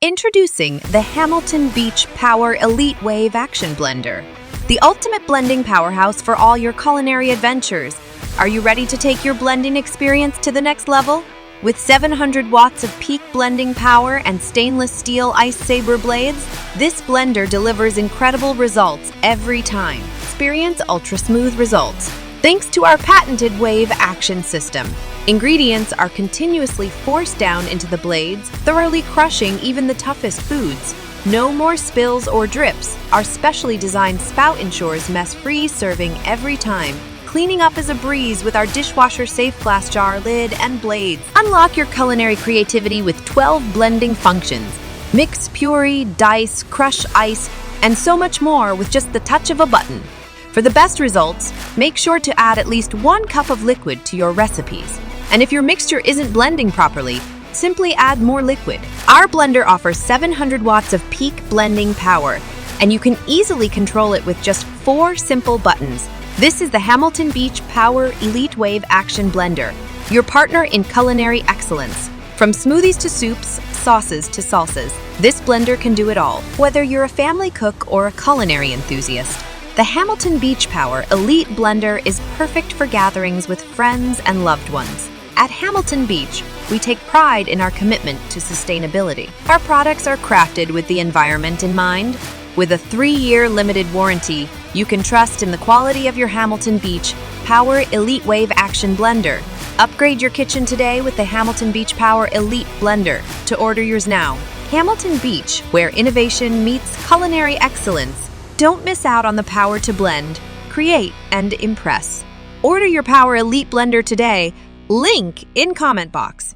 Introducing the Hamilton Beach Power Elite Wave Action Blender, the ultimate blending powerhouse for all your culinary adventures. Are you ready to take your blending experience to the next level? With 700 watts of peak blending power and stainless steel Ice Sabre blades, this blender delivers incredible results every time. Experience ultra-smooth results thanks to our patented wave action system. Ingredients are continuously forced down into the blades, thoroughly crushing even the toughest foods. No more spills or drips. Our specially designed spout ensures mess-free serving every time. Cleaning up is a breeze with our dishwasher-safe glass jar lid and blades. Unlock your culinary creativity with 12 blending functions. Mix, puree, dice, crush ice, and so much more with just the touch of a button. For the best results, make sure to add at least 1 cup of liquid to your recipes. And if your mixture isn't blending properly, simply add more liquid. Our blender offers 700 watts of peak blending power, and you can easily control it with just 4 simple buttons. This is the Hamilton Beach Power Elite Wave Action Blender, your partner in culinary excellence. From smoothies to soups, sauces to salsas, this blender can do it all. Whether you're a family cook or a culinary enthusiast, the Hamilton Beach Power Elite Blender is perfect for gatherings with friends and loved ones. At Hamilton Beach, we take pride in our commitment to sustainability. Our products are crafted with the environment in mind. With a 3-year limited warranty, you can trust in the quality of your Hamilton Beach Power Elite Wave Action Blender. Upgrade your kitchen today with the Hamilton Beach Power Elite Blender. To order yours now. Hamilton Beach, where innovation meets culinary excellence. Don't miss out on the power to blend, create, and impress. Order your Power Elite Blender today. Link in comment box.